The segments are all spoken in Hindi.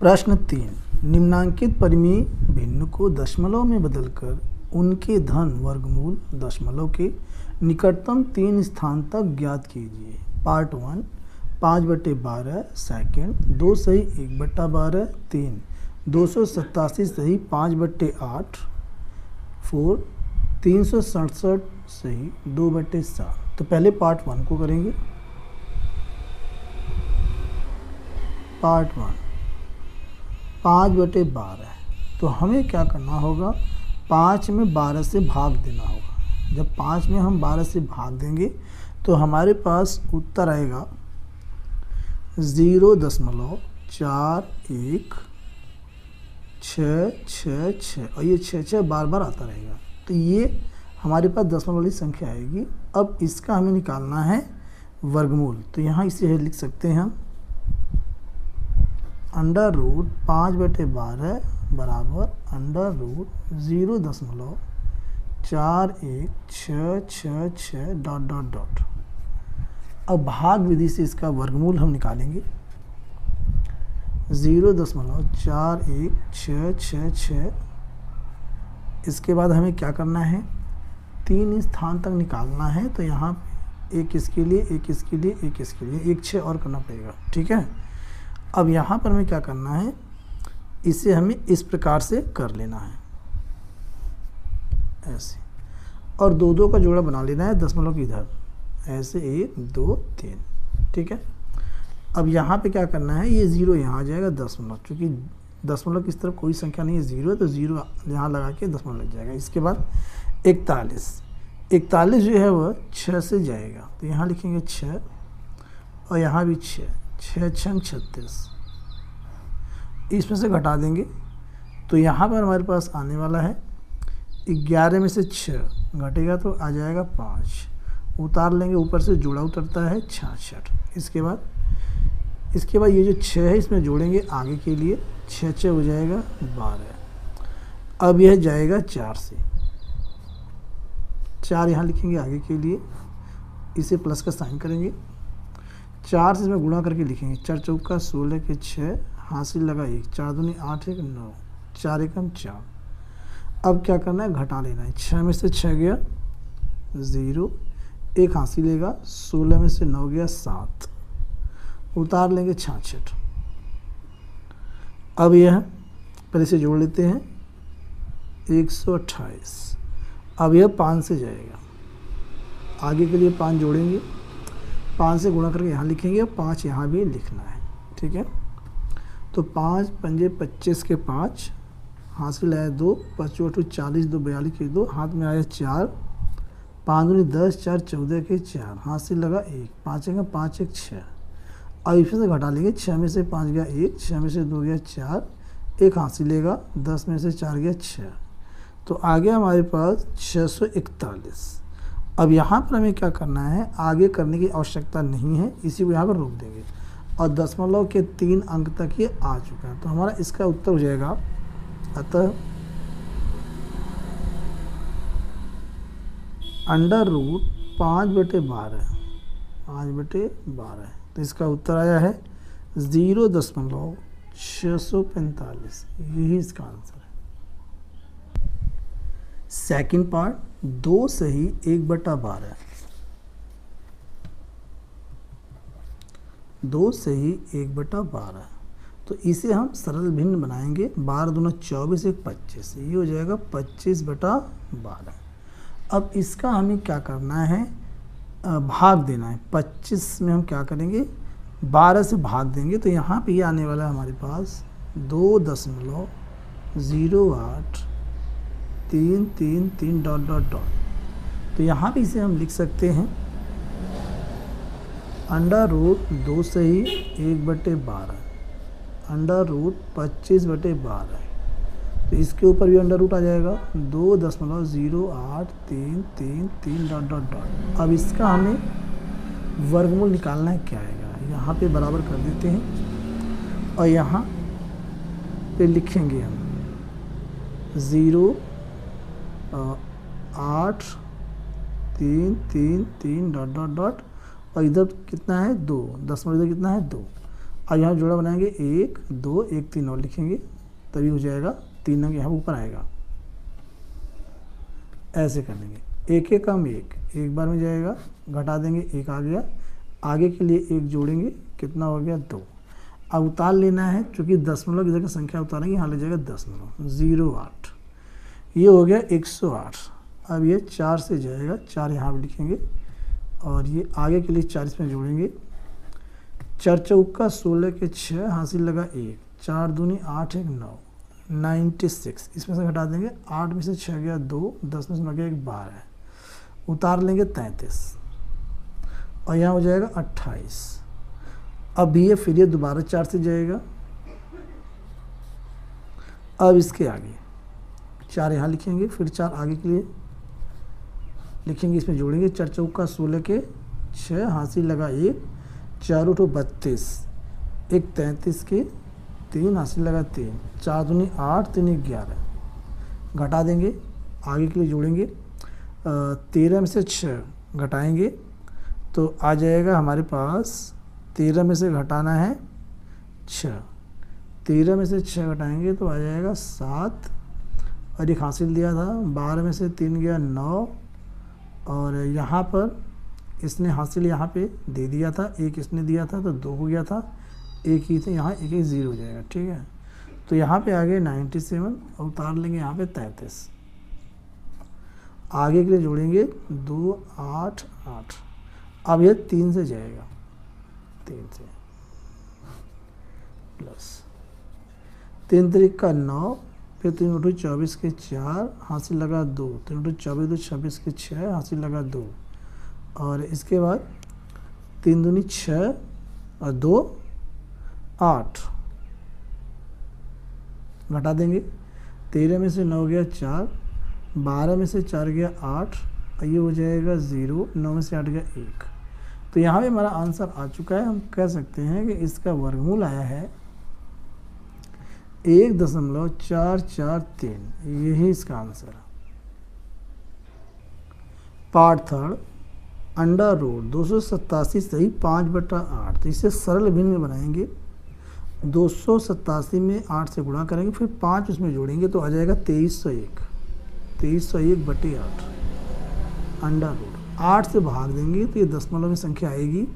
प्रश्न 3, निम्नांकित परिमेय भिन्न को दशमलव में बदलकर उनके धन वर्गमूल दशमलव के निकटतम 3 स्थान तक ज्ञात कीजिए। पार्ट 1, 5/12 सेकेंड, 2 सही 1/12 3, 287 सही 5/8 4, 367 सही 2/7। तो पहले पार्ट 1 को करेंगे। पार्ट 1 5/12, तो हमें क्या करना होगा, 5 में 12 से भाग देना होगा। जब 5 में हम 12 से भाग देंगे तो हमारे पास उत्तर आएगा 0.41666 और ये 6 बार बार आता रहेगा। तो ये हमारे पास दशमलव वाली संख्या आएगी। अब इसका हमें निकालना है वर्गमूल। तो यहाँ इसे लिख सकते हैं हम √5/12 बराबर √0.4166 ... अब भाग विधि से इसका वर्गमूल हम निकालेंगे। 0.41666। इसके बाद हमें क्या करना है, 3 स्थान तक निकालना है। तो यहाँ एक इसके लिए, एक इसके लिए, एक इसके लिए, एक 6 और करना पड़ेगा। ठीक है। अब यहाँ पर हमें क्या करना है, इसे हमें इस प्रकार से कर लेना है, ऐसे, और 2-2 का जोड़ा बना लेना है दशमलव की इधर, ऐसे 1 2 3। ठीक है। अब यहाँ पे क्या करना है, ये 0 यहाँ आ जाएगा दशमलव, क्योंकि दशमलव की इस तरफ कोई संख्या नहीं है, 0 है, तो 0 यहाँ लगा के दशमलव लग जाएगा। इसके बाद 41 जो है वह 6 से जाएगा, तो यहाँ लिखेंगे 6 और यहाँ भी 6, 6 6 36, इसमें से घटा देंगे तो यहाँ पर हमारे पास आने वाला है 11 में से 6 घटेगा तो आ जाएगा 5, उतार लेंगे, ऊपर से जोड़ा उतरता है 66। इसके बाद ये जो 6 है इसमें जोड़ेंगे आगे के लिए, 6 हो जाएगा 12। अब यह जाएगा 4 से, 4 यहाँ लिखेंगे आगे के लिए, इसे प्लस का साइन करेंगे, 4 से इसमें गुणा करके लिखेंगे, 4 चौका 16 के 6, हासिल लगा 1, 4 दूनी 8 1 9, 4 एकम 4। अब क्या करना है, घटा लेना है, 6 में से 6 गया 0, 1 हासिल लेगा, 16 में से 9 गया 7, उतार लेंगे 66। अब यह पहले से जोड़ लेते हैं 128। अब यह 5 से जाएगा, आगे के लिए 5 जोड़ेंगे, 5 से गुणा करके यहाँ लिखेंगे, 5 यहाँ भी लिखना है। ठीक है। तो 5 पंजे 25 के 5, हासिल आया 2, 5 8 40, 2 42 के 2, हाथ में आया 4, 5 दूनी 10, 4 14 के 4, हासिल लगा 1, 5 1 5 1 6। अब इसमें से घटा लेंगे, 6 में से 5 गया 1, 6 में से 2 गया 4, 1 हासिल लेगा, 10 में से 4 गया 6, तो आ गया हमारे पास 641। अब यहाँ पर हमें क्या करना है, आगे करने की आवश्यकता नहीं है, इसी को यहाँ पर रोक देंगे और दशमलव के 3 अंक तक ये आ चुका है। तो हमारा इसका उत्तर हो जाएगा, अतः √5/12, तो इसका उत्तर आया है 0.645। यही इसका आंसर है। सेकंड पार्ट, 2 सही 1/12, 2 सही 1/12, तो इसे हम सरल भिन्न बनाएंगे, 12 दूना 24 1 25, ये हो जाएगा 25/12। अब इसका हमें क्या करना है, भाग देना है। 25 में हम क्या करेंगे, 12 से भाग देंगे, तो यहाँ पे ये आने वाला है हमारे पास 2.08333 ... तो यहाँ पे इसे हम लिख सकते हैं √2 सही 1/12, √25/12, तो इसके ऊपर भी अंडर आ जाएगा 2.083333 ... अब इसका हमें वर्गमूल निकालना है, क्या आएगा, यहाँ पे बराबर कर देते हैं और यहाँ पे लिखेंगे हम 0.83333 ... और इधर कितना है 2, दशमलव इधर कितना है 2। और यहाँ जोड़ा बनाएंगे 1 2 1 3 और लिखेंगे, तभी हो जाएगा 3 अंक यहाँ ऊपर आएगा। ऐसे कर लेंगे, एक एक कम एक बार में जाएगा, घटा देंगे 1 आ गया, आगे के लिए 1 जोड़ेंगे, कितना हो गया 2। अब उतार लेना है, चूँकि दशमलव इधर की संख्या उतारेंगे, यहाँ ले जाएगा दशमलव 08, ये हो गया 108। अब ये 4 से जाएगा, 4 यहाँ पर लिखेंगे और ये आगे के लिए 4 इसमें जोड़ेंगे। 4 चौका 16 के 6, हासिल लगा 1, 4 दूनी 8 1 9, 96। इसमें से घटा देंगे, 8 में से 6 गया 2, 10 में से 9 गया 1 12, उतार लेंगे 33 और यहाँ हो जाएगा 28। अब ये फिर ये दोबारा 4 से जाएगा। अब इसके आगे 4 यहाँ लिखेंगे, फिर 4 आगे के लिए लिखेंगे, इसमें जोड़ेंगे। 4 चौका 16 के 6, हासिल लगा 1, 4 उठो 32, 1 33 के 3, हासिल लगा 3, 4 दूनी 8 3 11, घटा देंगे, आगे के लिए जोड़ेंगे। 13 में से 6 घटाएंगे तो आ जाएगा हमारे पास, 13 में से घटाना है 6, 13 में से 6 घटाएंगे तो आ जाएगा 7, और एक हासिल दिया था। 12 में से 3 गया 9, और यहाँ पर इसने हासिल यहाँ पे दे दिया था, 1 इसने दिया था तो 2 हो गया था, 1 ही थे, यहाँ 1 1 0 हो जाएगा। ठीक है, तो यहाँ पे आ गए 97 और उतार लेंगे यहाँ पे 33। आगे के लिए जोड़ेंगे 2 8 8। अब ये 3 से जाएगा, 3 से प्लस 3 तरीक का 9, फिर 3 उठो 24 के 4, हासिल लगा 2, 3 उठो 24 26 के 6, हासिल लगा 2, और इसके बाद 3 दूनी 6 और 2 8, घटा देंगे। 13 में से 9 गया 4, 12 में से 4 गया 8, और ये हो जाएगा 0, 9 में से 8 गया 1। तो यहाँ पे हमारा आंसर आ चुका है। हम कह सकते हैं कि इसका वर्गमूल आया है 1.443, यही इसका आंसर है। पार्ट थर्ड, अंडर रूट 287 सही 5/8। तो इसे सरल भिन्न में बनाएंगे। 287 में 8 से गुणा करेंगे, फिर 5 उसमें जोड़ेंगे तो आ जाएगा 2301, 2301/8 अंडर रूट। 8 से भाग देंगे तो ये दशमलव में संख्या आएगी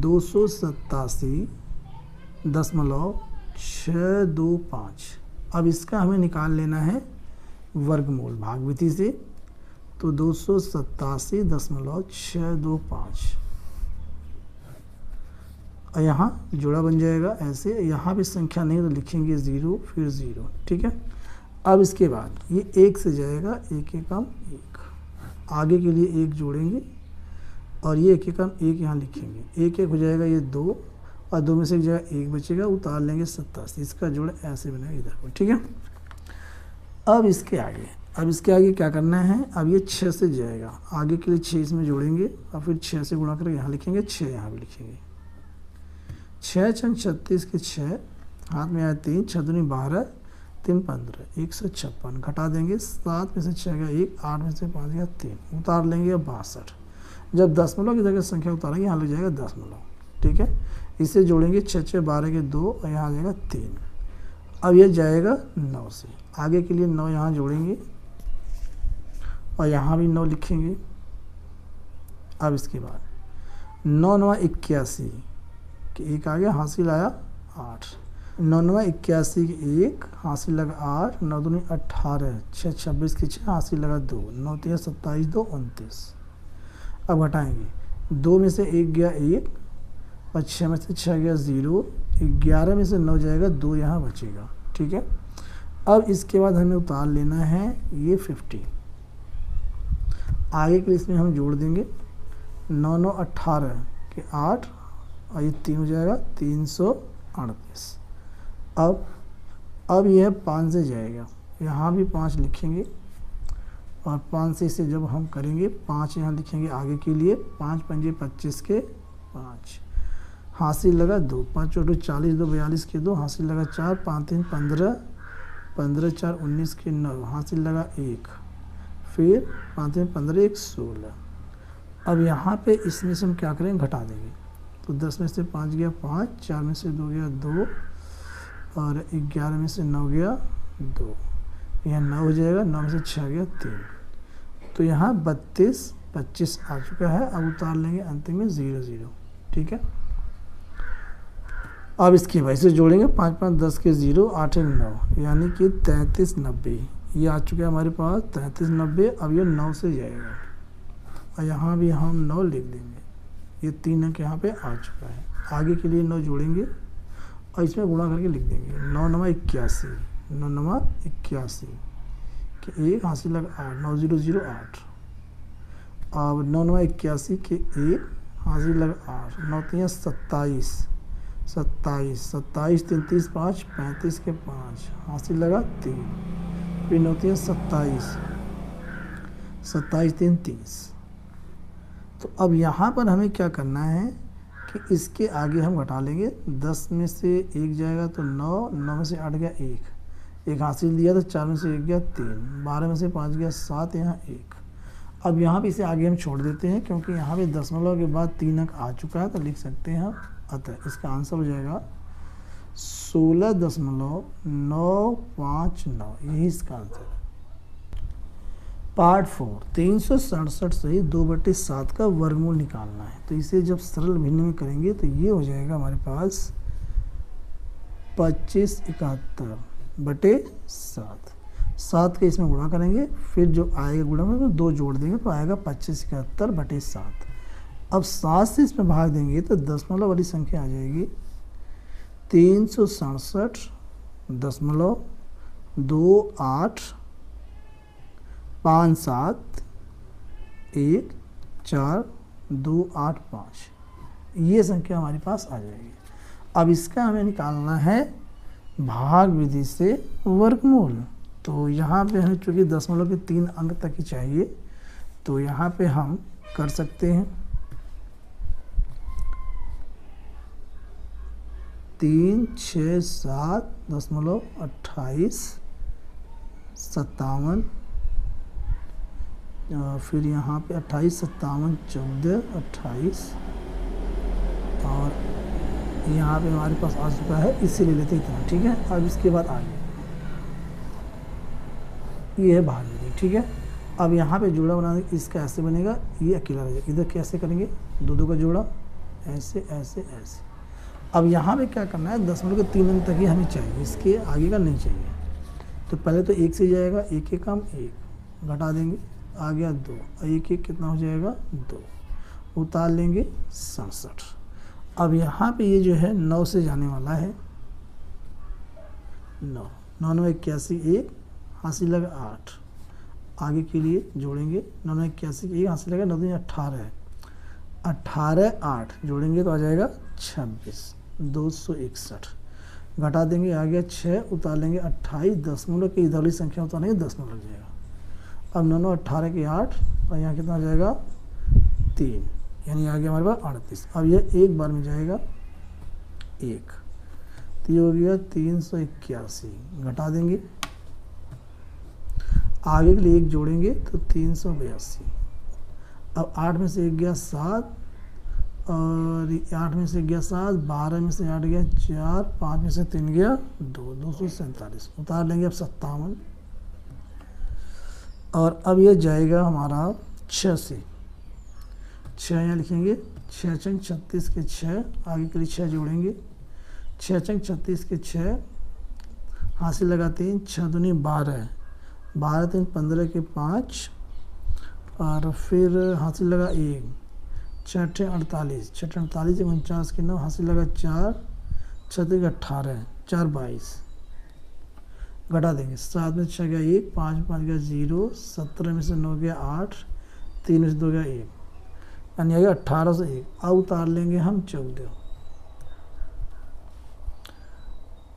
287.625। अब इसका हमें निकाल लेना है वर्गमूल भागविधि से, तो 287.625, और यहाँ जोड़ा बन जाएगा ऐसे। यहाँ भी संख्या नहीं तो लिखेंगे 0 फिर 0। ठीक है, अब इसके बाद ये 1 से जाएगा, 1 एकम 1, आगे के लिए 1 जोड़ेंगे और ये 1 एकम 1 यहाँ लिखेंगे, 1 1 हो जाएगा ये 2, और 2 में से एक जगह 1 बचेगा, उतार लेंगे 87। इसका जोड़ ऐसे बनेगा इधर को। ठीक है, अब इसके आगे क्या करना है, अब ये 6 से जाएगा, आगे के लिए 6 इसमें जोड़ेंगे और फिर 6 से गुणा करके यहाँ लिखेंगे, 6 यहाँ भी लिखेंगे। 6 छंग 36 के 6, हाथ में आया 3, 6 दूनी 12, 3 15, 156, घटा देंगे। 7 में से 6 गया 1, 8 में से 5 गया 3, उतार लेंगे 62। जब दशमलव की जगह संख्या उतारेंगे यहाँ लग जाएगा दशमलव। ठीक है, इसे जोड़ेंगे, 6 6 12 के 2, और यहाँ आ जाएगा 3। अब ये जाएगा 9 से, आगे के लिए 9 यहाँ जोड़ेंगे और यहाँ भी 9 लिखेंगे। अब इसके बाद 9 9 81 कि 1 आ गया, हासिल आया 8, 9 9 81 के 1, हासिल लगा 8, 9 दूनी 18, 6 26 के 6, हासिल लगा 2, 9 3 27, 2 29। अब घटाएंगे, 2 में से 1 गया 1, और 6 में से 6 गया 0, 11 में से 9 जाएगा, 2 यहाँ बचेगा। ठीक है, अब इसके बाद हमें उतार लेना है ये 50, आगे के लिए इसमें हम जोड़ देंगे 9 9 18 के 8, और ये 3 हो जाएगा 338। अब यह 5 से जाएगा, यहाँ भी 5 लिखेंगे, और 5 से इसे जब हम करेंगे 5 यहाँ लिखेंगे आगे के लिए, 5 पंजे 25 के 5, हासिल लगा 2, 5 चौटो 40, 2 42 के 2, हासिल लगा 4, 5 3 15, 15 4 19 के 9, हासिल लगा 1, फिर 5 3 15 1 16। अब यहाँ पे इसमें से हम क्या करेंगे, घटा देंगे। तो 10 में से 5 गया 5, 4 में से 2 गया 2 और 11 में से 9 गया 2, यहाँ 9 हो जाएगा, 9 में से 6 गया 3, तो यहाँ 32 25 आ चुका है। अब उतार लेंगे अंतिम में 0 0, ठीक है। अब इसकी वैसे जोड़ेंगे 5 5 10 के 0, 8 1 9, यानी कि 33 90 ये आ चुका है हमारे पास 33 90। अब ये 9 से जाएगा और यहाँ भी हम 9 लिख देंगे, ये 3 अंक यहाँ पे आ चुका है। आगे के लिए 9 जोड़ेंगे और इसमें गुणा करके लिख देंगे 9 9 81, 9 9 81 के 1 हासिल लगा 8, 9 0 0 8। अब 9 9 81 के 1 हासिल लगा 8, 9 3 27 27 27 3 30 5 35 के 5 हासिल लगा 3, फिर 9 3 27 27 3 30। तो अब यहाँ पर हमें क्या करना है कि इसके आगे हम घटा लेंगे, 10 में से 1 जाएगा तो 9, 9 में से 8 गया 1 हासिल दिया तो 4 में से 1 गया 3, 12 में से 5 गया 7, यहाँ 1। अब यहाँ पे इसे आगे हम छोड़ देते हैं क्योंकि यहाँ पे दशमलव के बाद 3 अंक आ चुका है, तो लिख सकते हैं हम। अतः इसका आंसर हो जाएगा 16.959, यही इसका आंसर है। पार्ट 4 367 से 2/7 का वर्गमूल निकालना है। तो इसे जब सरल भिन्न में करेंगे तो ये हो जाएगा हमारे पास 25 71/7। 7 के इसमें गुणा करेंगे, फिर जो आएगा गुणा में तो 2 जोड़ देंगे तो आएगा 25 71/7। अब 7 से इसमें भाग देंगे तो दशमलव वाली संख्या आ जाएगी 367.27141285, ये संख्या हमारे पास आ जाएगी। अब इसका हमें निकालना है भाग विधि से वर्गमूल। तो यहाँ पे हमें चूँकि दशमलव के 3 अंक तक ही चाहिए, तो यहाँ पे हम कर सकते हैं 3 6 7.28 57, फिर यहाँ पे 28 57 14 28, और यहाँ पे हमारे पास आ चुका है, इससे ले लेते इतना, ठीक है। अब इसके बाद आगे ये है भाग विधि, ठीक है। अब यहाँ पे जोड़ा बना देंगे, इसका ऐसे बनेगा, ये अकेला रहेगा। इधर कैसे करेंगे, 2 2 का जोड़ा, ऐसे ऐसे ऐसे। अब यहाँ पे क्या करना है, दशमलव के 3 अंक तक ही हमें चाहिए, इसके आगे का नहीं चाहिए। तो पहले तो 1 से जाएगा, 1 1 कम 1 घटा देंगे, आ गया 2, और 1 1 कितना हो जाएगा 2, उतार लेंगे 67। अब यहाँ पे ये जो है 9 से जाने वाला है, 9 9 9 81 1 हासिल लगा 8। आगे के लिए जोड़ेंगे 9 9 81 1 हासिल लगा 9 18 18 8 जोड़ेंगे तो आ जाएगा 26 261। घटा देंगे, आ गया 6, उतार लेंगे 28, दशमलव की इधर वाली संख्या उतारेंगे 10 लग जाएगा। अब 9 9 18 के 8, और यहाँ कितना आ जाएगा 3, यानी आ गया हमारे पास 38। अब यह एक बार में जाएगा 1, तो ये हो गया 381। घटा देंगे, आगे के लिए 1 जोड़ेंगे तो 382। अब 8 में से 1 गया 7, और 8 में से गया 7, 12 में से 8 गया 4, 5 में से 3 गया 2, 247। उतार लेंगे अब 57, और अब ये जाएगा हमारा 6 से, 6 यहाँ लिखेंगे, 6 छंग 36 के 6, आगे के लिए 6 जोड़ेंगे, 6 छंग 36 के 6 हासिल लगाते हैं 6 दूनी 12, 12 3 15 के 5, और फिर हासिल लगा 1, 6 48, 6 48 49 के 9 हासिल लगा 4, 6 18 4 22। घटा देंगे, 7 में 6 गया 1, 5 में 5 गया 0, 17 में से 9 गया 8, 3 में से 2 गया 1, यानी आ गया 18 से 1। अब उतार लेंगे हम 14,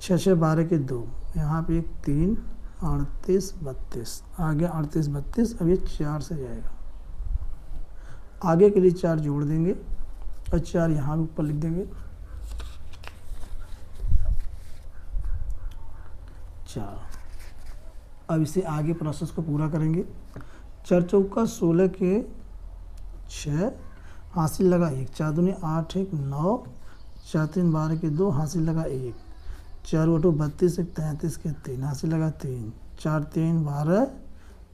6 6 12 के 2, यहाँ पे 1 3, 38 32 आ गया 38 32। अब ये 4 से जाएगा, आगे के लिए 4 जोड़ देंगे और 4 यहाँ भी ऊपर लिख देंगे 4। अब इसे आगे प्रोसेस को पूरा करेंगे। 4 चौका 16 के 6, हासिल लगा 1, 4 दूनी 8, 1 9, 4 3 12 के 2, हासिल लगा 1, 4 बटो 32, 1 33 के 3, हासिल लगा 3, 4 3 12,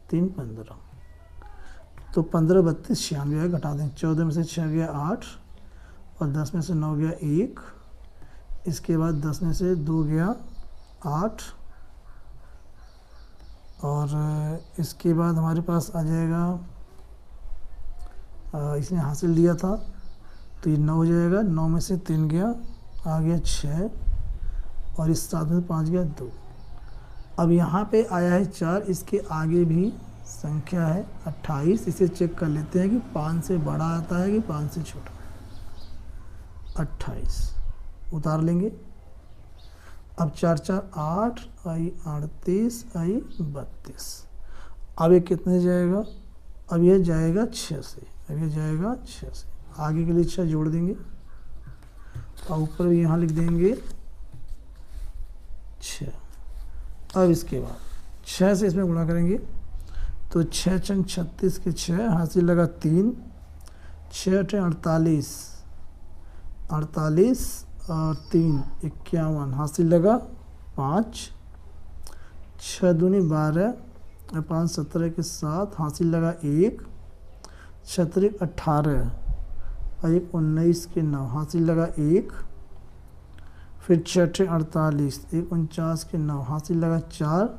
3 15। तो 15 32 96 है, घटा दें। 14 में से 6 गया 8, और 10 में से 9 गया 1, इसके बाद 10 में से 2 गया 8, और इसके बाद हमारे पास आ जाएगा, इसने हासिल दिया था तो ये 9 हो जाएगा। 9 में से 3 गया, आ गया 6, और इस 7 में से 5 गया 2। अब यहाँ पे आया है 4, इसके आगे भी संख्या है 28। इसे चेक कर लेते हैं कि 5 से बड़ा आता है कि 5 से छोटा। 28 उतार लेंगे। अब 4 4 8, आई 38, आई 32। अब ये कितने जाएगा? अब ये जाएगा 6 से, अब ये जाएगा 6 से। आगे के लिए 6 जोड़ देंगे, और ऊपर भी यहाँ लिख देंगे 6। अब इसके बाद 6 से इसमें गुणा करेंगे, तो 6 छंग 36 के 6, हासिल लगा 3, 6 8 48, 48 और 3 51, हासिल लगा 5, 6 दूनी 12, 5 17 के 7, हासिल लगा 1, 6 18, और 1 19 के 9, हासिल लगा 1, फिर 6 48, 1 49 के 9, हासिल लगा 4,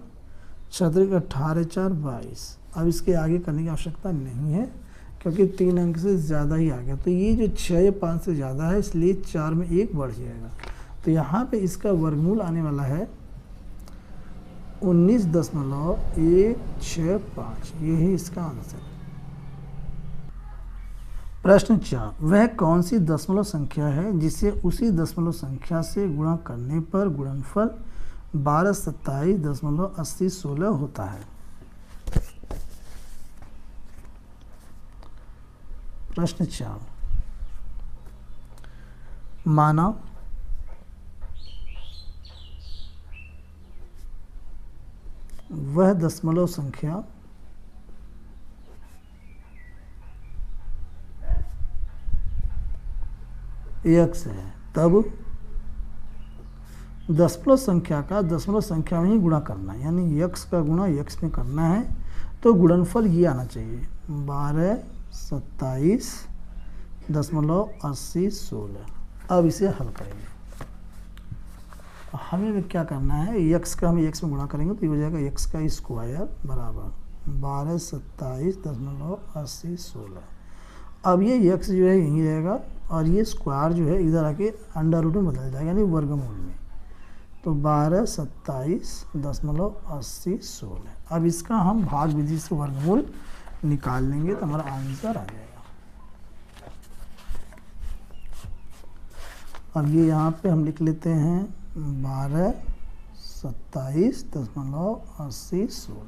6 18 4 22। अब इसके आगे करने की आवश्यकता नहीं है क्योंकि 3 अंक से ज़्यादा ही आ गया। तो ये जो 6 या 5 से ज़्यादा है, इसलिए 4 में 1 बढ़ जाएगा। तो यहाँ पे इसका वर्गमूल आने वाला है 19.165। यही इसका आंसर है। प्रश्न 4, वह कौन सी दशमलव संख्या है जिसे उसी दशमलव संख्या से गुणा करने पर गुणनफल 1227.8016 होता है? प्रश्न 4, माना वह दशमलव संख्या x है, तब दशमलव संख्या का दशमलव संख्या में ही गुणा करना है, यानी x का गुणा x में करना है। तो गुणनफल ये आना चाहिए 1227.8016। अब इसे हल करेंगे। हमें क्या करना है, x का हम x में गुणा करेंगे तो ये हो जाएगा x का स्क्वायर बराबर 1227.8016। अब ये x जो है यहीं रहेगा, और ये स्क्वायर जो है इधर आके अंडर रूट में बदल जाएगा, यानी वर्गमूल में। तो 1227.8016। अब इसका हम भाग विधि से वर्गमूल निकाल लेंगे तो हमारा आंसर आ जाएगा। अब ये यहाँ पे हम लिख लेते हैं 1227.8016,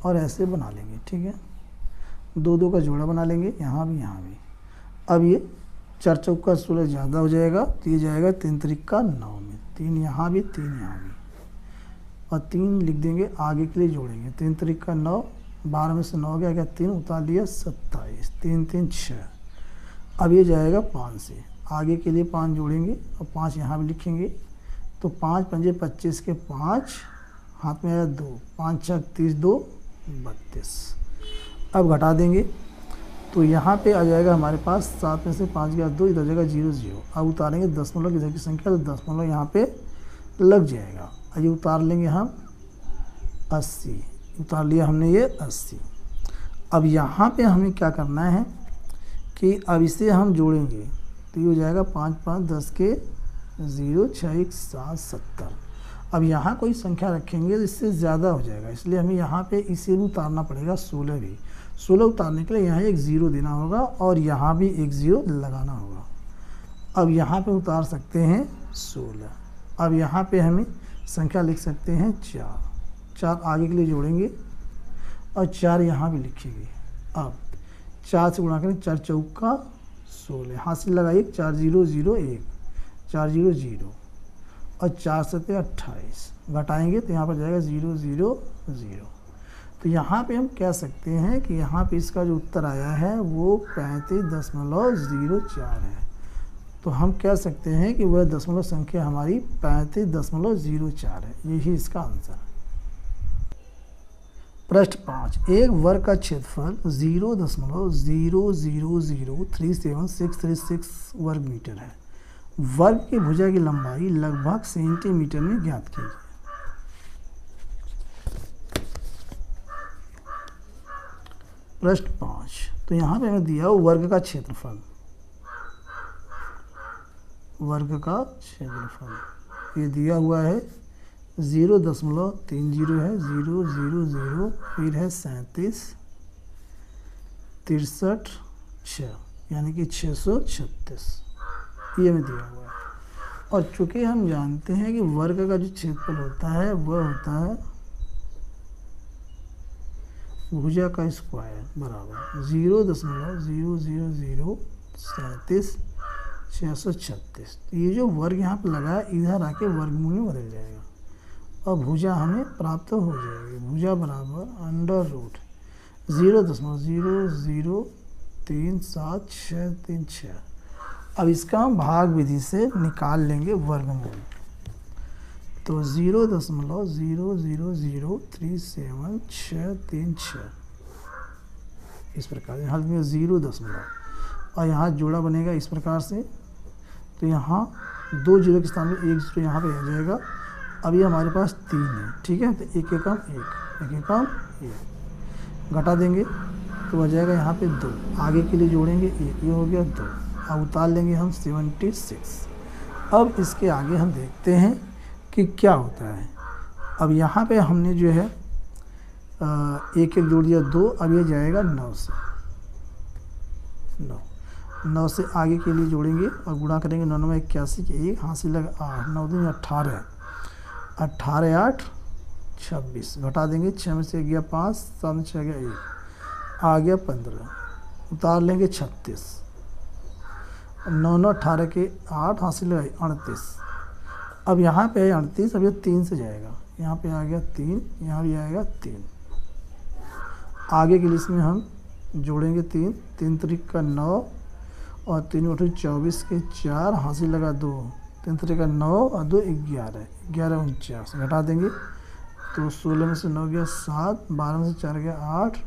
और ऐसे बना लेंगे। ठीक है, 2 2 का जोड़ा बना लेंगे, यहाँ भी यहाँ भी। अब ये 4 चौका 16 ज़्यादा हो जाएगा, तो ये जाएगा 3 त्रिका 9 में, 3 यहाँ भी 3 यहाँ भी, और 3 लिख देंगे, आगे के लिए जोड़ेंगे। 3 त्रिका 9, 12 में से 9 गया, 3 उतार लिया 27, 3 3 6। अब ये जाएगा 5 से, आगे के लिए 5 जोड़ेंगे और 5 यहाँ भी लिखेंगे। तो 5 पंजे 25 के 5, हाथ में आया 2, 5 6 30, 2 32। अब घटा देंगे तो यहाँ पे आ जाएगा हमारे पास 7 में से 5 गया 2, इधर जाएगा 0 0। अब उतारेंगे दशमलव इधर की संख्या, तो दशमलव यहाँ पे लग जाएगा। ये उतार लेंगे हम 80, उतार लिया हमने ये 80। अब यहाँ पे हमें क्या करना है कि अब इसे हम जोड़ेंगे तो ये हो जाएगा 5 5 10 के 0, 6 1 7 70। अब यहाँ कोई संख्या रखेंगे तो इससे ज़्यादा हो जाएगा, इसलिए हमें यहाँ पे इसे भी उतारना पड़ेगा। 16 भी, 16 उतारने के लिए यहाँ एक 0 देना होगा और यहाँ भी एक 0 लगाना होगा। अब यहाँ पे उतार सकते हैं 16। अब यहाँ पे हमें संख्या लिख सकते हैं 4, 4 आगे के लिए जोड़ेंगे और 4 यहाँ भी लिखेंगे। अब 4 से गुणा करें, 4 चौका 16, हासिल लगाइए 4 0 0 1, 4 0 0 और 4 7 28। घटाएंगे तो यहाँ पर जाएगा 0 0 0। तो यहाँ पे हम कह सकते हैं कि यहाँ पे इसका जो उत्तर आया है वो 35.04 है। तो हम कह सकते हैं कि वह दशमलव संख्या हमारी 35.04 है। यही इसका आंसर है। प्रश्न 5, एक वर्ग का क्षेत्रफल 0.0003766 वर्ग मीटर है। वर्ग की भुजा की लंबाई लगभग सेंटीमीटर में ज्ञात कीजिए। प्रश्न 5, तो यहाँ पे हमें दिया वर्ग का क्षेत्रफल, ये दिया हुआ है 0.30 है, 000, फिर है 37, 63, 6 यानी कि 636, ये हमें दिया हुआ है। और चूंकि हम जानते हैं कि वर्ग का जो क्षेत्रफल होता है वह होता है भुजा का स्क्वायर बराबर 0.0003766। तो ये जो वर्ग यहाँ पर लगा है इधर आके वर्गमूल में बदल जाएगा और भुजा हमें प्राप्त हो जाएगी। भुजा बराबर √0.0037636। अब इसका हम भाग विधि से निकाल लेंगे वर्गमूल। तो 0.0003766 इस प्रकार यहाँ में 0 और यहाँ जोड़ा बनेगा इस प्रकार से। तो यहाँ 2 जीरो के स्थान में 1 जीरो यहाँ पे आ जाएगा। अब ये हमारे पास 3 है, ठीक है। तो एक एकम 1 घटा देंगे तो हो जाएगा यहाँ पे 2, आगे के लिए जोड़ेंगे 1, ये हो गया 2। अब उतार लेंगे हम 76। अब इसके आगे हम देखते हैं कि क्या होता है। अब यहाँ पे हमने जो है 1 जोड़ दिया 2, अब ये जाएगा 9 से 9 से आगे के लिए जोड़ेंगे और गुणा करेंगे 9 में 81 के 1 हासिल लगा 8, 9 दूनी 18, 18 8 26 घटा देंगे 6 में से गया 5, 7 में 6 गया 1, आ गया 15, उतार लेंगे 36, 9 9 18 के 8 हासिल लगाई 38। अब यहाँ पे है 38, अब ये 3 से जाएगा, यहाँ पे आ गया 3, यहाँ भी आएगा 3। आगे के लिए इसमें हम जोड़ेंगे 3, 3 त्रिक का 9 और 3 8 24 के 4 हासिल लगा 2, 3 त्रिक का 9 और 2 11, 11 49 घटा देंगे तो 16 में से 9 गया 7, 12 में से 4 गया 8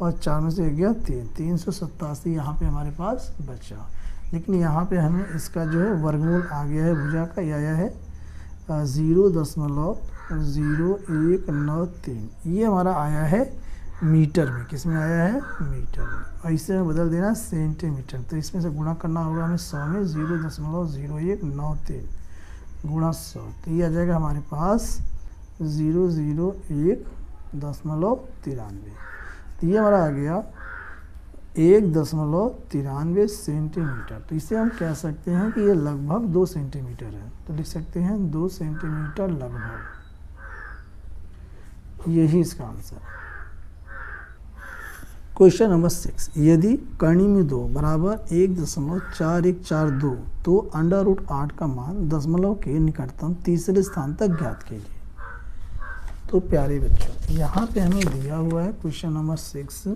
और 4 में से 1 गया 3, 387 यहाँ पे हमारे पास बचा। लेकिन यहाँ पे हमें इसका जो है वर्गमूल आ गया है भुजा का, यह आया है 0.0193। ये हमारा आया है मीटर में। किस में आया है? मीटर में। और इसे हमें बदल देना सेंटीमीटर। तो इसमें से गुणा करना होगा हमें 100 में, 0.0193 गुणा 100, तो ये आ जाएगा हमारे पास 0.0193। तो ये हमारा आ गया 1.93 सेंटीमीटर। तो इसे हम कह सकते हैं कि ये लगभग 2 सेंटीमीटर है। तो लिख सकते हैं 2 सेंटीमीटर लगभग, यही इसका आंसर है। क्वेश्चन नंबर 6, यदि कर्णी में 2 बराबर 1.4142 तो √8 का मान दशमलव के निकटतम तीसरे स्थान तक ज्ञात कीजिए। तो प्यारे बच्चों, यहाँ पे हमें दिया हुआ है क्वेश्चन नंबर 6,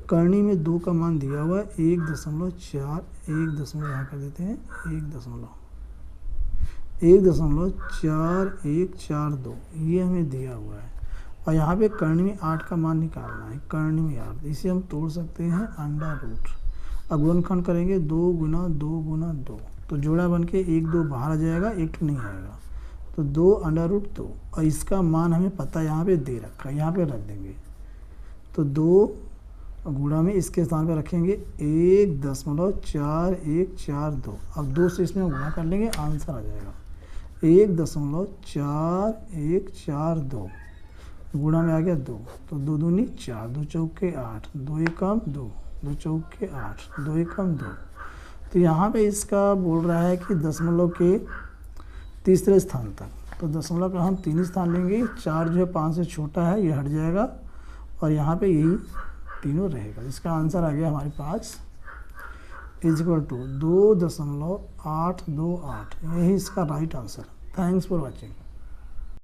कर्णी में 2 का मान दिया हुआ है 1.4, 1 दशमलव यहाँ कर देते हैं 1.4142, ये हमें दिया हुआ है। और यहाँ पे कर्णी में 8 का मान निकालना है, कर्णी में 8, इसे हम तोड़ सकते हैं √। अब गुणनखंड करेंगे 2 गुना 2 गुना 2, तो जोड़ा बन के 1 2 बाहर आ जाएगा, 1 नहीं आएगा, तो 2 और इसका मान हमें पता यहाँ पे दे रखा है, यहाँ पे रख देंगे। तो 2 गुणा में इसके स्थान पर रखेंगे 1.4142। अब 2 से इसमें गुणा कर लेंगे, आंसर आ जाएगा 1.4142 गुणा में आ गया 2, तो 2 दूनी 4, 2 चौके 8, 2 एकम 2, 2 चौके 8, 2 एकम 2। तो यहाँ पे इसका बोल रहा है कि दशमलव के तीसरे स्थान तक, तो दशमलव का हम 3 स्थान लेंगे, 4 जो है 5 से छोटा है, ये हट जाएगा और यहाँ पे यही तीनों रहेगा। इसका आंसर आ गया हमारे पास =2.828, यही इसका right answer. Thanks for watching.